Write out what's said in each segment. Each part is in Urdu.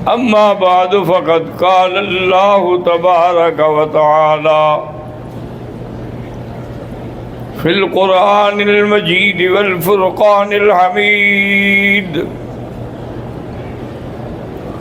أما بعد فقد قال الله تبارك وتعالى في القرآن المجيد والفرقان الحميد: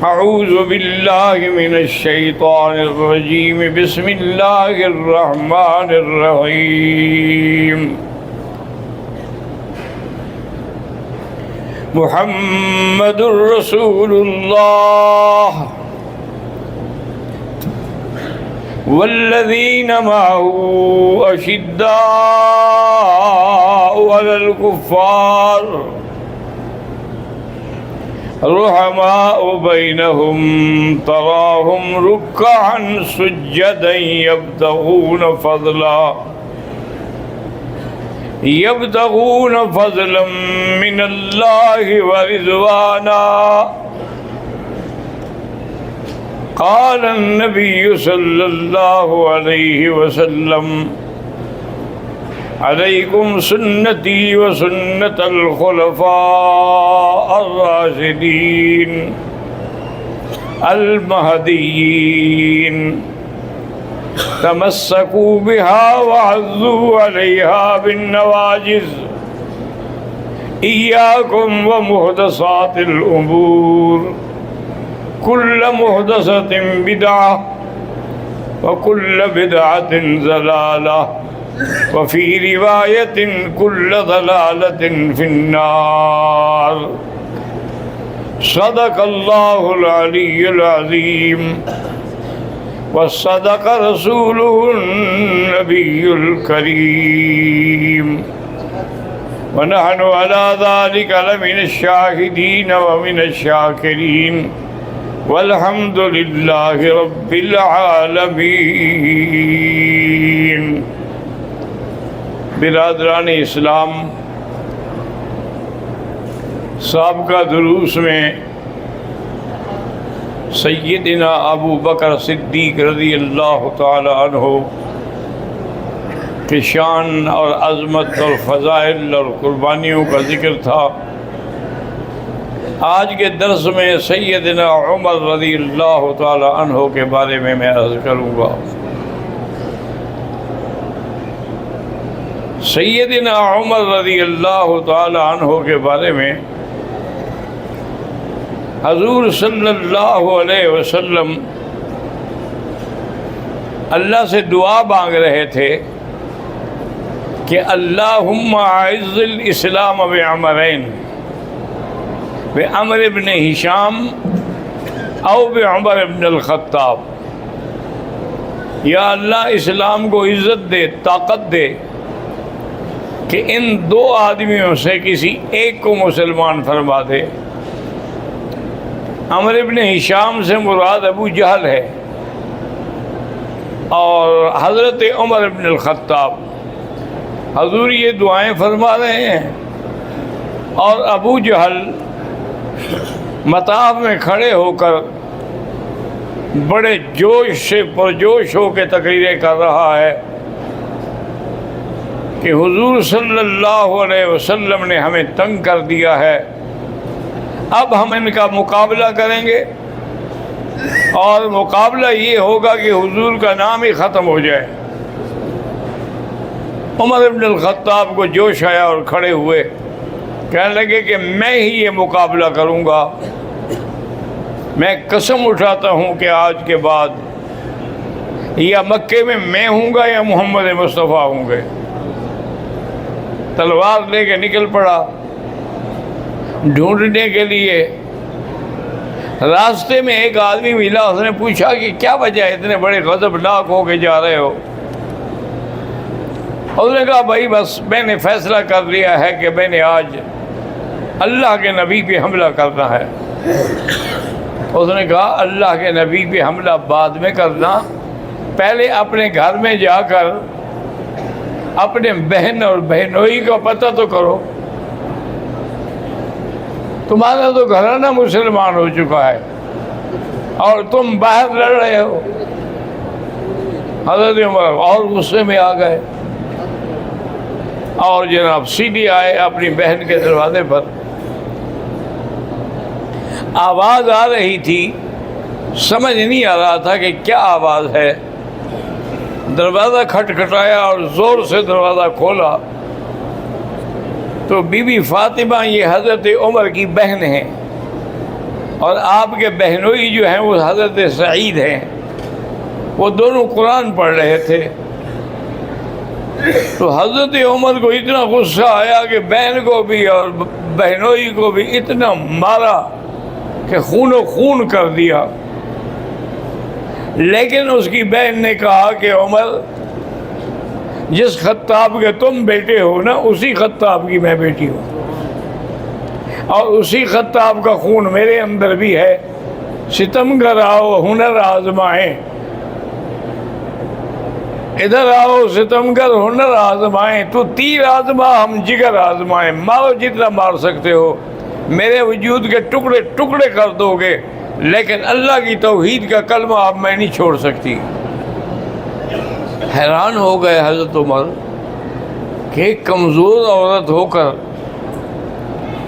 أعوذ بالله من الشيطان الرجيم، بسم الله الرحمن الرحيم. محمد رسول الله والذين معه أشداء على الكفار رحماء بينهم تراهم ركعا سجدا يبتغون فضلا من الله ورضوانا. قال النبي صلى الله عليه وسلم: عليكم سنتي وسنة الخلفاء الراشدين المهديين، تمسكوا بها وعضوا عليها بالنواجذ. إياكم ومحدثات الأمور، كل محدثة بدعة وكل بدعة ضلالة، وفي رواية كل ضلالة في النار. صدق الله العلي العظيم وصدق رسوله النبي الكريم، ونحن على ذلك لمن الشاهدين ومن الشاكرين، والحمد لله رب العالمین۔ برادران اسلام، سابقہ دروس میں سیدنا ابو بکر صدیق رضی اللہ تعالی عنہ کی شان اور عظمت اور فضائل اور قربانیوں کا ذکر تھا۔ آج کے درس میں سیدنا عمر رضی اللہ تعالی عنہ کے بارے میں عرض کروں گا۔ سیدنا عمر رضی اللہ تعالی عنہ کے بارے میں حضور صلی اللہ علیہ وسلم اللہ سے دعا مانگ رہے تھے کہ اللہم اعز الاسلام بعمرین، بعمر بن ہشام او بعمر بن الخطاب۔ یا اللہ اسلام کو عزت دے، طاقت دے کہ ان دو آدمیوں سے کسی ایک کو مسلمان فرما دے۔ عمر بن ہشام سے مراد ابو جہل ہے، اور حضرت عمر بن الخطاب۔ حضور یہ دعائیں فرما رہے ہیں، اور ابو جہل مطاف میں کھڑے ہو کر بڑے جوش سے پرجوش ہو کے تقریریں کر رہا ہے کہ حضور صلی اللہ علیہ وسلم نے ہمیں تنگ کر دیا ہے، اب ہم ان کا مقابلہ کریں گے، اور مقابلہ یہ ہوگا کہ حضور کا نام ہی ختم ہو جائے۔ عمر بن الخطاب کو جوش آیا اور کھڑے ہوئے، کہنے لگے کہ میں ہی یہ مقابلہ کروں گا۔ میں قسم اٹھاتا ہوں کہ آج کے بعد یا مکے میں میں ہوں گا یا محمد مصطفیٰ ہوں گے۔ تلوار لے کے نکل پڑا ڈھونڈنے کے لیے۔ راستے میں ایک آدمی ملا، اس نے پوچھا کہ کیا وجہ ہے اتنے بڑے غضبناک ہو کے جا رہے ہو؟ اس نے کہا بھائی بس میں نے فیصلہ کر لیا ہے کہ میں نے آج اللہ کے نبی پہ حملہ کرنا ہے۔ اس نے کہا اللہ کے نبی پہ حملہ بعد میں کرنا، پہلے اپنے گھر میں جا کر اپنے بہن اور بہنوئی کا پتہ تو کرو، تمہارا تو گھرانہ مسلمان ہو چکا ہے اور تم باہر لڑ رہے ہو۔ حضرت عمر اور غصے میں آ گئے اور جناب سیدھی آئے اپنی بہن کے دروازے پر۔ آواز آ رہی تھی سمجھ نہیں آ رہا تھا کہ کیا آواز ہے. دروازہ کھٹکھٹایا اور زور سے دروازہ کھولا تو بی بی فاطمہ یہ حضرت عمر کی بہن ہیں، اور آپ کے بہنوئی جو ہیں وہ حضرت سعید ہیں. وہ دونوں قرآن پڑھ رہے تھے. تو حضرت عمر کو اتنا غصہ آیا کہ بہن کو بھی اور بہنوئی کو بھی اتنا مارا کہ خون و خون کر دیا. لیکن اس کی بہن نے کہا کہ عمر، جس خطاب کے تم بیٹے ہو نا، اسی خطاب کی میں بیٹی ہوں، اور اسی خطاب کا خون میرے اندر بھی ہے. ستمگر آؤ ہنر آزمائیں، ادھر آؤ ستمگر ہنر آزمائیں. تو تیر آزما، ہم جگر آزمائیں. مارو جتنا مار سکتے ہو، میرے وجود کے ٹکڑے ٹکڑے کر دو گے، لیکن اللہ کی توحید کا کلمہ اب میں نہیں چھوڑ سکتی. حیران ہو گئے حضرت عمر کہ ایک کمزور عورت ہو کر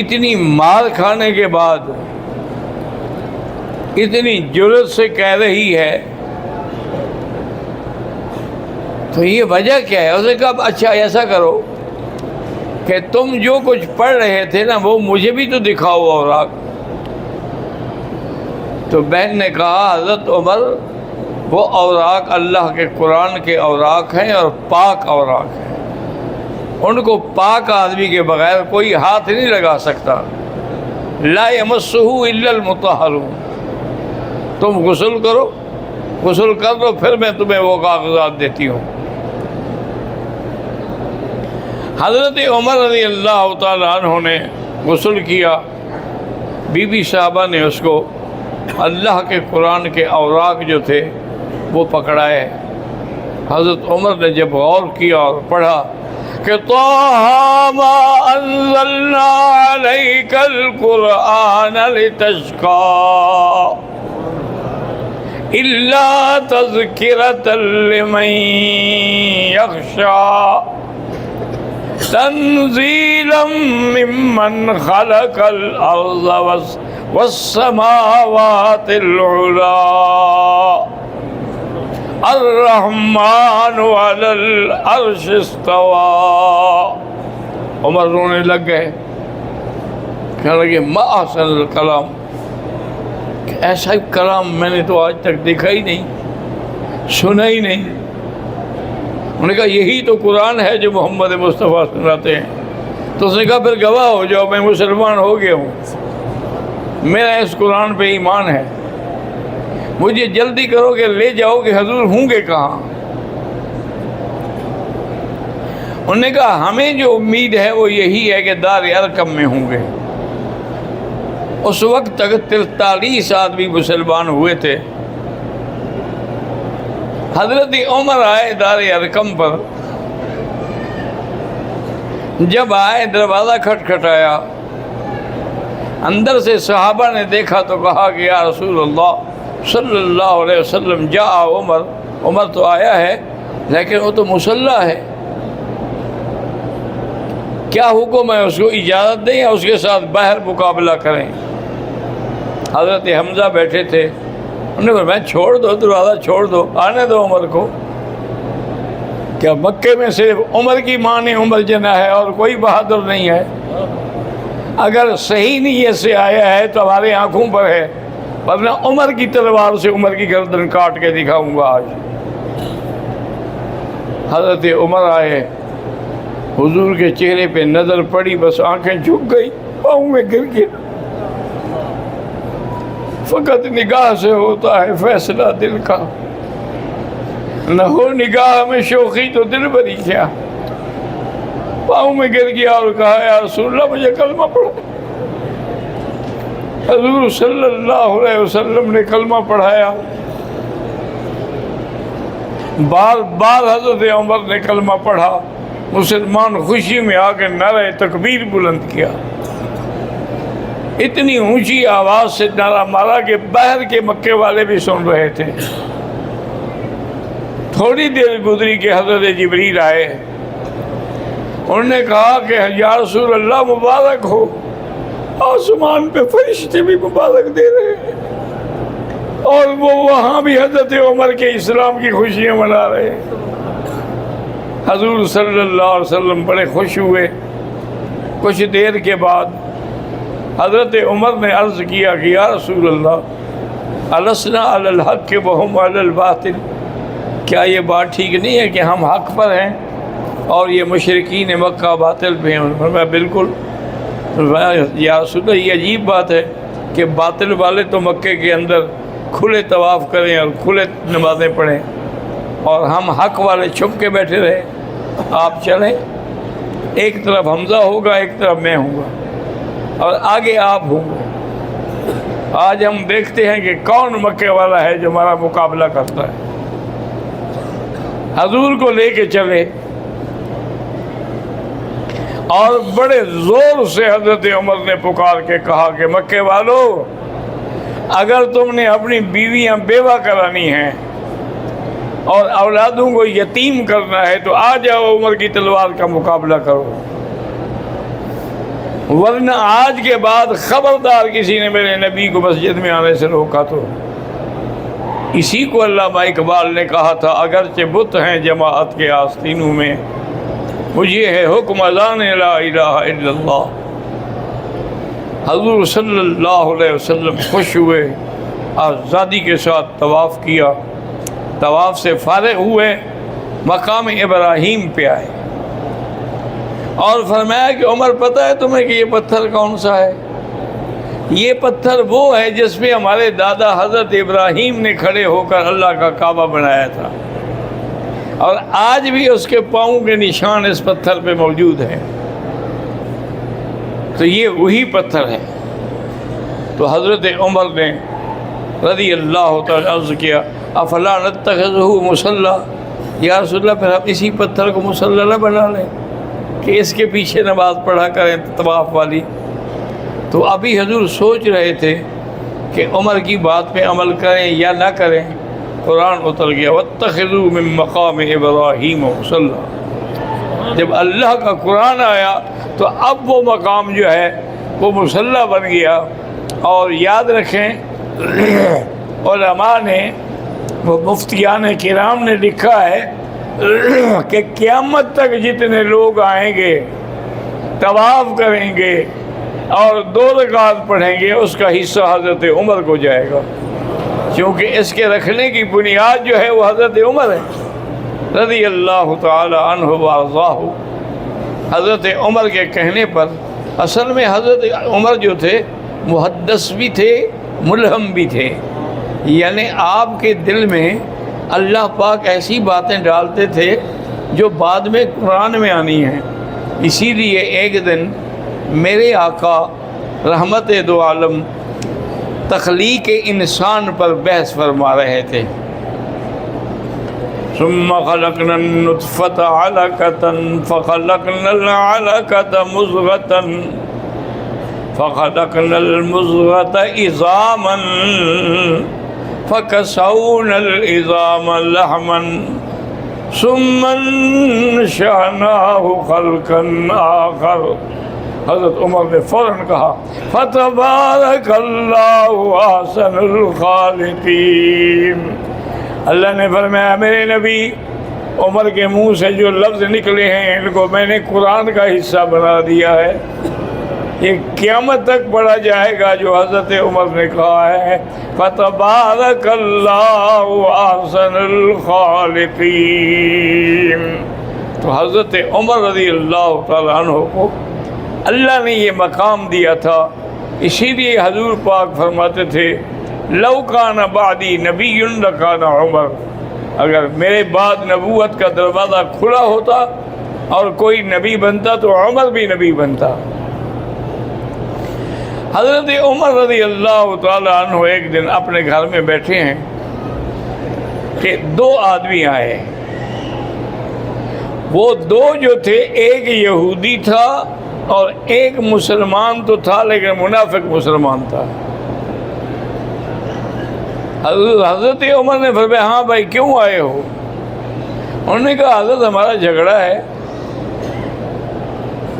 اتنی مار کھانے کے بعد اتنی جرأت سے کہہ رہی ہے، تو یہ وجہ کیا ہے؟ اس نے کہا اچھا ایسا کرو کہ تم جو کچھ پڑھ رہے تھے نا وہ مجھے بھی تو دکھاؤ اوراق. تو بہن نے کہا حضرت عمر وہ اوراق اللہ کے قرآن کے اوراق ہیں اور پاک اوراق ہیں، ان کو پاک آدمی کے بغیر کوئی ہاتھ نہیں لگا سکتا. لا یمسہ الا المطہرون. تم غسل کرو، غسل کر دو، پھر میں تمہیں وہ کاغذات دیتی ہوں. حضرت عمر رضی اللہ تعالیٰ عنہ نے غسل کیا. بی بی صاحبہ نے اس کو اللہ کے قرآن کے اوراق جو تھے وہ پکڑائے. حضرت عمر نے جب غور کیا اور پڑھا کہ طٰہٰ مَا أَنزَلْنَا عَلَيْكَ الْقُرْآنَ لِتَشْقَىٰ إِلَّا تَذْكِرَةً لِمَن يَخْشَىٰ تنزیلا ممن خلق الارض والسماوات العلا الرحمن علی العرش استوى. عمر رونے لگ گئے، کہنے لگے ما احسن الکلام، کہ ایسا کلام میں نے تو آج تک دیکھا ہی نہیں، سنا ہی نہیں. انہوں نے کہا یہی تو قرآن ہے جو محمد مصطفیٰ سناتے ہیں. تو اس نے کہا پھر گواہ ہو جاؤ میں مسلمان ہو گیا ہوں، میرا اس قرآن پہ ایمان ہے. مجھے جلدی کرو کہ لے جاؤ کہ حضور ہوں گے کہاں. انہوں نے کہا ہمیں جو امید ہے وہ یہی ہے کہ دار ارقم میں ہوں گے. اس وقت تک 43 آدمی مسلمان ہوئے تھے. حضرت عمر آئے دار ارقم پر. جب آئے دروازہ کھٹکھٹایا، اندر سے صحابہ نے دیکھا تو کہا کہ یا رسول اللہ صلی اللہ علیہ وسلم جاء عمر، عمر تو آیا ہے لیکن وہ تو مسلح ہے، کیا حکم ہے؟ اس کو اجازت دیں یا اس کے ساتھ باہر مقابلہ کریں؟ حضرت حمزہ بیٹھے تھے، انہوں نے کہا میں چھوڑ دو، دروازہ چھوڑ دو، آنے دو عمر کو. کیا مکے میں صرف عمر کی ماں نے عمر جنا ہے اور کوئی بہادر نہیں ہے؟ اگر صحیح نیت سے آیا ہے تو ہمارے آنکھوں پر ہے، ورنہ عمر کی تلوار سے عمر کی گردن کاٹ کے دکھاؤں گا آج. حضرت عمر آئے، حضور کے چہرے پہ نظر پڑی، بس آنکھیں جھک گئی، پاؤں میں گر گیا. فقط نگاہ سے ہوتا ہے فیصلہ دل کا، نہ ہو نگاہ میں شوخی تو دل بری کیا. پاؤں میں گر گیا اور کہا یا رسول اللہ مجھے کلمہ پڑھا. حضور صلی اللہ علیہ وسلم نے کلمہ پڑھایا. بار بار حضرت عمر نے کلمہ پڑھا. مسلمان خوشی میں آ کے نعرہ تکبیر بلند کیا. اتنی اونچی آواز سے نعرہ مارا کہ باہر کے مکے والے بھی سن رہے تھے. تھوڑی دیر گزری کہ حضرت جبریل آئے. انہوں نے کہا کہ یا رسول اللہ مبارک ہو، آسمان پہ فرشتے بھی مبارک دے رہے ہیں اور وہ وہاں بھی حضرت عمر کے اسلام کی خوشیاں منا رہے ہیں۔ حضور صلی اللہ علیہ وسلم بڑے خوش ہوئے۔ کچھ دیر کے بعد حضرت عمر نے عرض کیا کہ یا رسول اللہ، السنا علی الحق وہم علی الباطل، کیا یہ بات ٹھیک نہیں ہے کہ ہم حق پر ہیں اور یہ مشرکین مکہ باطل پہ ہیں؟ فرمایا بالکل۔ یا رسول اللہ، یہ عجیب بات ہے کہ باطل والے تو مکے کے اندر کھلے طواف کریں اور کھلے نمازیں پڑھیں، اور ہم حق والے چھپ کے بیٹھے رہے۔ آپ چلیں، ایک طرف حمزہ ہوگا، ایک طرف میں ہوں گا، اور آگے آپ ہوں گے۔ آج ہم دیکھتے ہیں کہ کون مکے والا ہے جو ہمارا مقابلہ کرتا ہے۔ حضور کو لے کے چلے اور بڑے زور سے حضرت عمر نے پکار کے کہا کہ مکے والو، اگر تم نے اپنی بیویاں بیوہ کرانی ہیں اور اولادوں کو یتیم کرنا ہے تو آ جاؤ، عمر کی تلوار کا مقابلہ کرو، ورنہ آج کے بعد خبردار کسی نے میرے نبی کو مسجد میں آنے سے روکا تو۔ اسی کو علامہ اقبال نے کہا تھا، اگرچہ بت ہیں جماعت کے آستینوں میں، مجھے ہے حکم اذان لا الہ الا اللہ۔ حضور صلی اللہ علیہ وسلم خوش ہوئے، آزادی کے ساتھ طواف کیا، طواف سے فارغ ہوئے، مقام ابراہیم پہ آئے اور فرمایا کہ عمر پتہ ہے تمہیں کہ یہ پتھر کون سا ہے؟ یہ پتھر وہ ہے جس پہ ہمارے دادا حضرت ابراہیم نے کھڑے ہو کر اللہ کا کعبہ بنایا تھا، اور آج بھی اس کے پاؤں کے نشان اس پتھر پہ موجود ہیں، تو یہ وہی پتھر ہے۔ تو حضرت عمر نے رضی اللہ تعالی عرض کیا، افلا نتخذہ مصلی، یا رسول اللہ پھر ہم اسی پتھر کو مصلی نہ بنا لیں کہ اس کے پیچھے نماز پڑھا کریں طواف والی؟ تو ابھی حضور سوچ رہے تھے کہ عمر کی بات پہ عمل کریں یا نہ کریں، قرآن اتر گیا واتخذوا من مقام ابراہیم مصلی۔ جب اللہ کا قرآن آیا تو اب وہ مقام جو ہے وہ مصلی بن گیا۔ اور یاد رکھیں، علماء نے، وہ مفتیان کرام نے لکھا ہے کہ قیامت تک جتنے لوگ آئیں گے، طواف کریں گے اور 2 رکعت پڑھیں گے، اس کا حصہ حضرت عمر کو جائے گا، کیونکہ اس کے رکھنے کی بنیاد جو ہے وہ حضرت عمر ہے رضی اللہ تعالی عنہ وارضاہ۔ حضرت عمر کے کہنے پر، اصل میں حضرت عمر جو تھے محدث بھی تھے، ملہم بھی تھے، یعنی آپ کے دل میں اللہ پاک ایسی باتیں ڈالتے تھے جو بعد میں قرآن میں آنی ہیں۔ اسی لیے ایک دن میرے آقا رحمت دو عالم تخلیق انسان پر بحث فرما رہے تھے۔ ثم خلقنا النطفة علقة فخلقنا العلقة مضغة فخلقنا المضغة عظاما فكسونا العظام لحما ثم انشأناه خلقا آخر۔ حضرت عمر نے فوراً کہا فتبارک اللہ احسن الخالقین۔ اللہ نے فرمایا میرے نبی، عمر کے منہ سے جو لفظ نکلے ہیں ان کو میں نے قرآن کا حصہ بنا دیا ہے، یہ قیامت تک پڑھا جائے گا جو حضرت عمر نے کہا ہے فتبارک اللہ احسن الخالقین۔ تو حضرت عمر رضی اللہ تعالیٰ عنہ کو اللہ نے یہ مقام دیا تھا، اسی لیے حضور پاک فرماتے تھے لو کان بعدی نبی لکان عمر، اگر میرے بعد نبوت کا دروازہ کھلا ہوتا اور کوئی نبی بنتا تو عمر بھی نبی بنتا۔ حضرت عمر رضی اللہ تعالیٰ عنہ ایک دن اپنے گھر میں بیٹھے ہیں کہ 2 آدمی آئے۔ وہ 2 جو تھے، ایک یہودی تھا اور ایک مسلمان تو تھا لیکن منافق مسلمان تھا۔ حضرت عمر نے فرمایا ہاں بھائی کیوں آئے ہو؟ انہوں نے کہا حضرت ہمارا جھگڑا ہے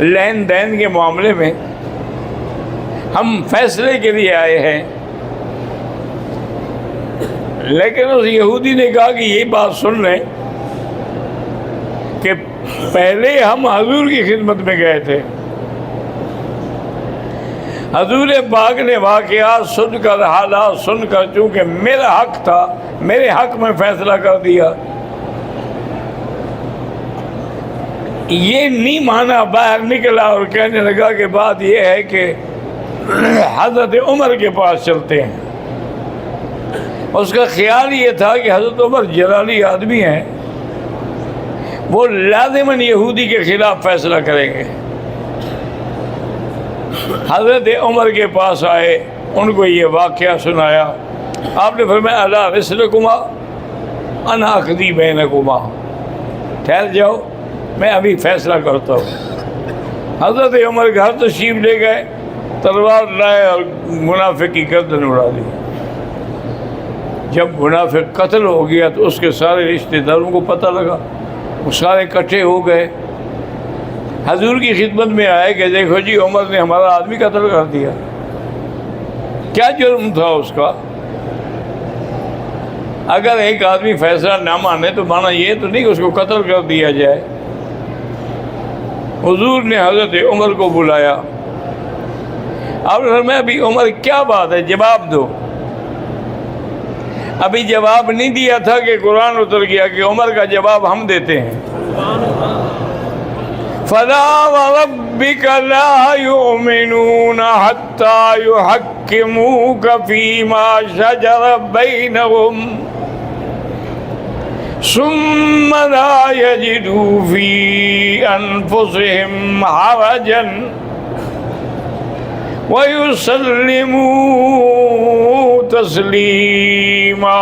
لین دین کے معاملے میں، ہم فیصلے کے لیے آئے ہیں۔ لیکن اس یہودی نے کہا کہ یہ بات سن لیں کہ پہلے ہم حضور کی خدمت میں گئے تھے، حضور پاک نے واقعات سن کر، حالات سن کر، چونکہ میرا حق تھا، میرے حق میں فیصلہ کر دیا۔ یہ نہیں مانا، باہر نکلا اور کہنے لگا کہ بات یہ ہے کہ حضرت عمر کے پاس چلتے ہیں۔ اس کا خیال یہ تھا کہ حضرت عمر جلالی آدمی ہیں، وہ لازماً یہودی کے خلاف فیصلہ کریں گے۔ حضرت عمر کے پاس آئے، ان کو یہ واقعہ سنایا۔ آپ نے فرمایا الا رسلکما انا اقضی بینکما، ٹھہر جاؤ، میں ابھی فیصلہ کرتا ہوں۔ حضرت عمر گھر تشریف لے گئے، تلوار لائے اور منافق کی گردن اڑا دی۔ جب منافق قتل ہو گیا تو اس کے سارے رشتہ داروں کو پتہ لگا، وہ سارے اکٹھے ہو گئے، حضور کی خدمت میں آئے کہ دیکھو جی عمر نے ہمارا آدمی قتل کر دیا۔ کیا جرم تھا اس کا؟ اگر ایک آدمی فیصلہ نہ مانے تو مانا یہ تو نہیں کہ اس کو قتل کر دیا جائے۔ حضور نے حضرت عمر کو بلایا، آپ نے فرمایا ابھی عمر کیا بات ہے، جواب دو۔ ابھی جواب نہیں دیا تھا کہ قرآن اتر گیا کہ عمر کا جواب ہم دیتے ہیں۔ فَلَا وَرَبِّكَ لَا يُؤْمِنُونَ حَتَّى يُحَكِّمُوكَ فِي مَا شَجَرَ بَيْنَهُمْ ثُمَّ لَا يَجِدُوا فِي أَنفُسِهِمْ حَرَجًا وَيُسَلِّمُوا تَسْلِيمًا۔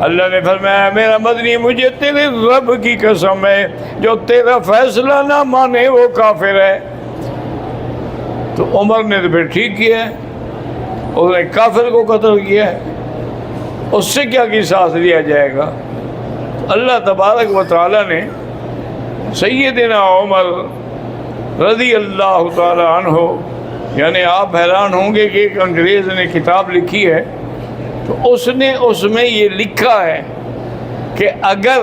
اللہ نے فرمایا میرا مدنی مجھے تیرے رب کی قسم ہے، جو تیرا فیصلہ نہ مانے وہ کافر ہے۔ تو عمر نے تو پھر ٹھیک کیا ہے، اس نے کافر کو قتل کیا ہے، اس سے کیا قصاص لیا جائے گا؟ اللہ تبارک و تعالیٰ نے سیدنا عمر رضی اللہ تعالی عنہ، یعنی آپ حیران ہوں گے کہ ایک انگریز نے کتاب لکھی ہے تو اس نے اس میں یہ لکھا ہے کہ اگر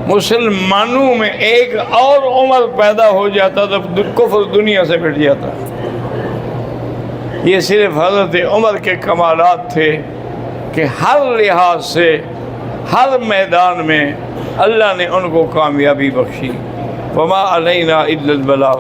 مسلمانوں میں ایک اور عمر پیدا ہو جاتا تو کفر دنیا سے مٹ جاتا۔ یہ صرف حضرت عمر کے کمالات تھے کہ ہر لحاظ سے، ہر میدان میں اللہ نے ان کو کامیابی بخشی۔ وما علینا الا البلاغ۔